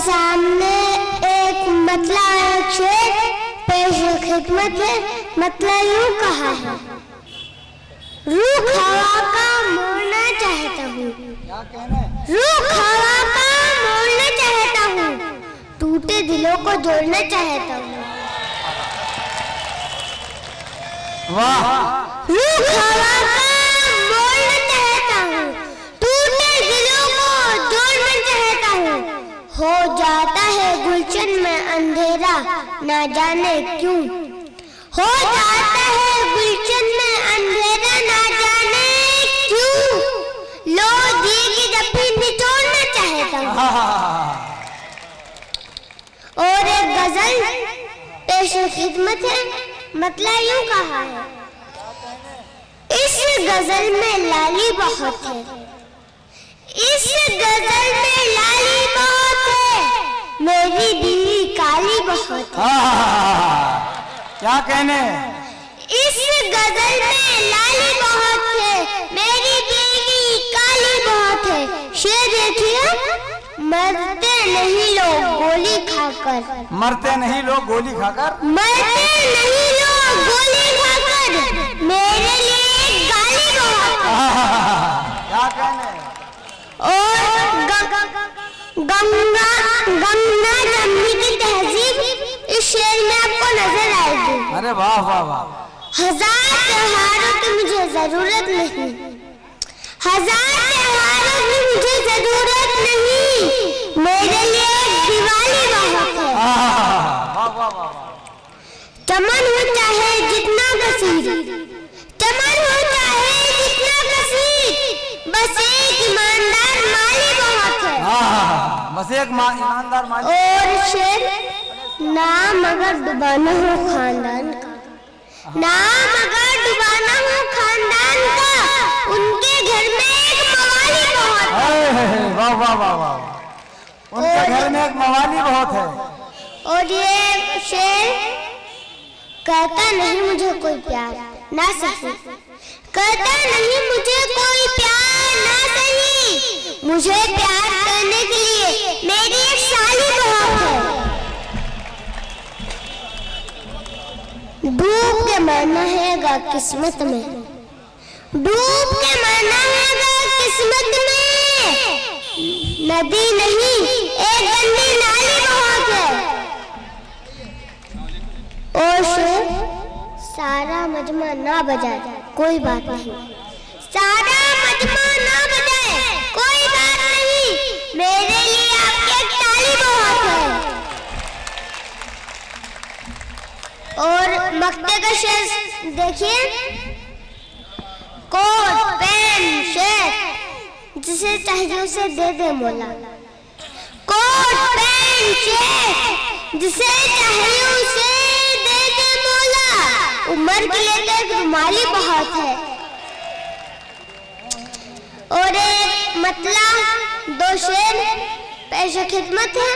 सामने एक मतला एक शेर पेश खिदमत है। मतला यूं कहा है, रूख हवा का मोड़ना चाहता हूँ, रूख हवा का मोड़ना चाहता हूँ, टूटे दिलों को जोड़ना चाहता हूँ। वाह। रूख हवा का मोड़ना चाहता हूँ, टूटे दिलों को जोड़ना चाहता हूँ। हो जाता है गुलशन में अंधेरा ना जाने क्यों, हो जाता है गुलशन में अंधेरा ना जाने क्यों। लो दिए की जफ्फी निचोड़ना चाहता हूँ। और एक गजल पेश खिदमत है। मतलब यूं कहा है, इस गजल में लाली बहुत है, इस गजल में लाली बहुत है, मेरी बीवी काली बहुत है। क्या कहने, इस गजल में लाली बहुत है, मेरी बीवी काली बहुत है। शेर देखिए, मरते नहीं लोग गोली खाकर, मरते नहीं लोग गोली खाकर, मरते नहीं लोग गोली खाकर, मेरे लिए गाली बहुत है। क्या कहने। और गंगा गंगा जमनी की तहजीब इस शेर में आपको नजर आएगी। अरे वाह वाह वाह। हजार त्योहारों की मुझे जरूरत नहीं, हजार त्योहारों की मुझे जरूरत नहीं, मेरे लिए दिवाली बहुत है। वाह वाह वाह। चमन हो चाहे जितना कसीर, चमन हो चाहे जितना कसीर, बस एक ईमानदार माली बहुत है। बस एक ईमानदार माली। और शेर, नाम अगर डुबाना हो खानदान का, नाम अगर डुबाना हो खानदान का, उनके घर में एक मवाली बहुत है। वाह वाह वाह वाह। उनके घर में एक मवाली बहुत है। और ये शेर कहता नहीं मुझे कोई प्यार ना सही, कहता नहीं मुझे कोई प्यार ना सही, मुझे प्यार करने के लिए मेरी एक साली बहुत है। डूब के मरना हैगा किस्मत में, डूब के मरना हैगा किस्मत में, नदी नहीं एक गंदी नाली बहुत है। और शेर, सारा मजमा ना बजाए कोई बात नहीं, सारा मजमा ना बजाए कोई बात नहीं, मेरे लिए आपकी एक ताली बहुत है। और मक्ते का शेर देखिए, कोट पेन शेर जिसे चाहिए उसे दे दे मौला, कोट पेन शेर जिसे चाहिए उसे दे दे मौला, उम्र के लिए एक रुमाली बहुत है। और एक मतला दो शेर पेश खिदमत है।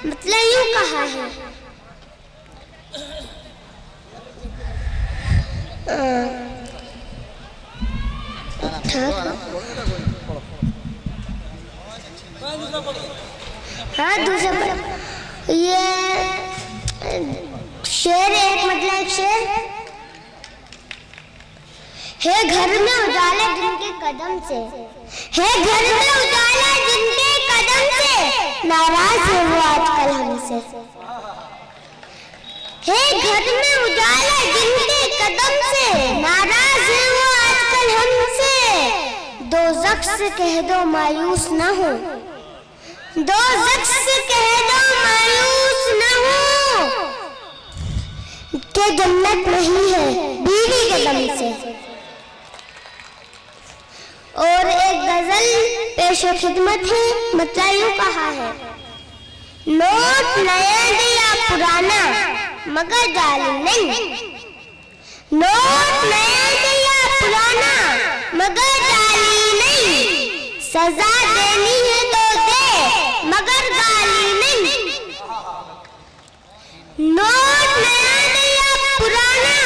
मतला यूं कहा है, हाँ दूसरा ये शेर एक मतलब एक शेर है, घर में उजाला जिनके कदम से, है घर में उजाला जिनके कदम से, नाराज है वो आजकल हमसे, है घर में उजाला जिनके कदम से, नाराज है वो आजकल हमसे। दो ज़ख्स कह दो मायूस न हो, दो ज़ख्स कह दो मायूस न हो, के जन्नत नहीं है बीवी के दम से। और एक गजल पेश खिदमत है। मतलब यूं कहा है, नोट नया दिया पुराना मगर जाली नहीं, नोट नया दिया पुराना मगर जाली नहीं, सजा देनी है तो दे मगर गाली नहीं। नोट नया दिया पुराना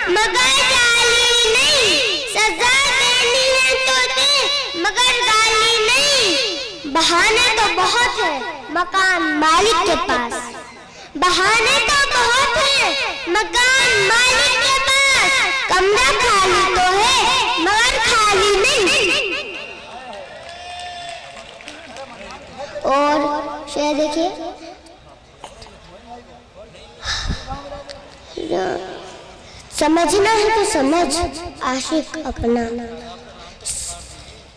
मगर जाली नहीं, सजा देनी है तो दे मगर गाली नहीं। बहाने तो बहुत बहुत है मकान मालिक के पास, बहाने तो बहुत है मकान मालिक के पास, कमरा खाली तो है मगर खाली नहीं। और शेर देखिए, समझना है तो समझ आशिक अपना,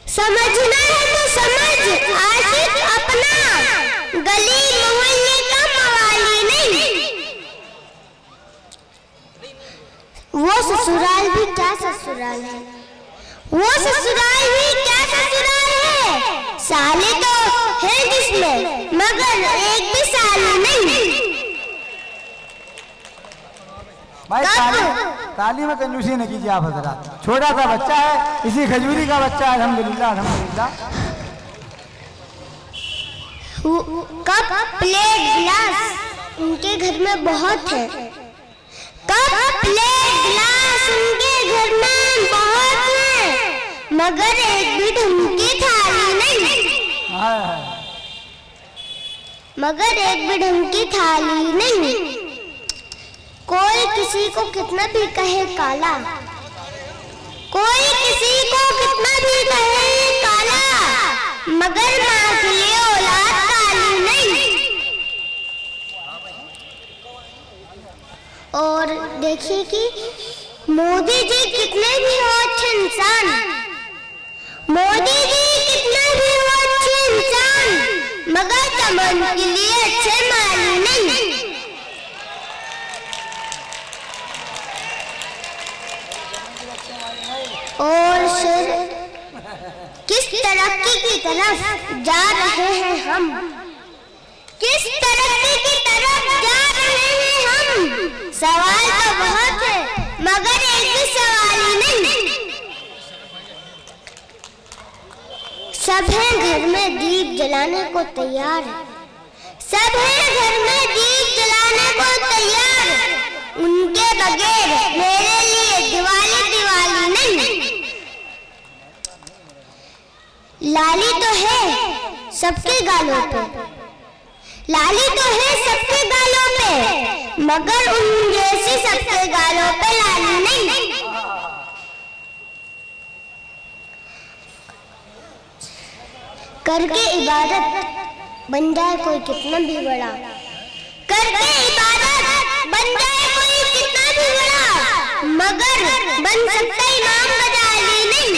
समझना है तो समझ आशिक अपना, गली मोहल्ले का मवाली नहीं। वो ससुराल भी क्या ससुराल है, वो ससुराल भी क्या ससुराल है, साले तो है जिसमें मगर एक भी साली नहीं। भाई ताली में कंजूसी न कीजिए आप हजरात, छोटा सा बच्चा है, इसी खजूरी का बच्चा है। अल्हम्दुलिल्लाह अल्हम्दुलिल्लाह। कप प्लेट गिलास उनके घर में बहुत है, कप प्लेट गिलास उनके घर में बहुत है, मगर एक भी ढंग की थाली नहीं, मगर एक भी ढंग की थाली नहीं। कोई किसी को कितना भी कहे काला, कोई किसी को कितना भी कहे काला, मगर माँ के लिए औलाद काली नहीं। और देखिए कि मोदी जी कितने भी हो अच्छे इंसान, मोदी जी कितने भी हो अच्छे इंसान, मगर चमन के लिए अच्छे माली नहीं। और शेर, किस तरक्की की तरफ जा रहे हैं हम, किस तरक्की की तरफ जा रहे हैं हम, सवाल तो बहुत है मगर एक भी सवाल ही नहीं। सब है घर में दीप जलाने को तैयार, सब है घर में दीप जलाने को तैयार, उनके बगैर मेरे लिए दिवाली दिवाली नहीं। लाली तो है सबके गालों पे, लाली तो है सबके गालों पे, मगर उन जैसी सबके गालों पे लाली नहीं। करके इबादत बन जाए कोई कितना भी बड़ा, करके इबादत बन जाए कोई कितना भी बड़ा, मगर बन सकता इमाम गजाली नहीं।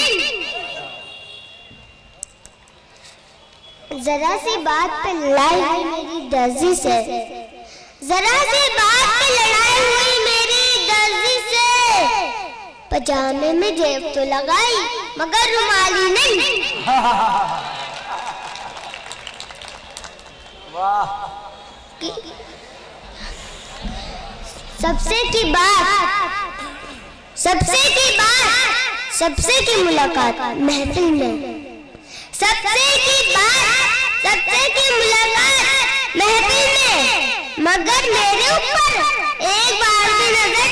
जरा सी बात पे लड़ाई हुई मेरी दर्जी से, जरा सी बात पे लड़ाई हुई मेरी दर्जी से, पजामे में जेब तो लगाई मगर रुमाली नहीं। सबसे की बात, सबसे की बात, सबसे की मुलाकात महफिल में, सबसे की बात, सबसे की मुलाकात महफिल में, मगर मेरे ऊपर एक बार भी नजर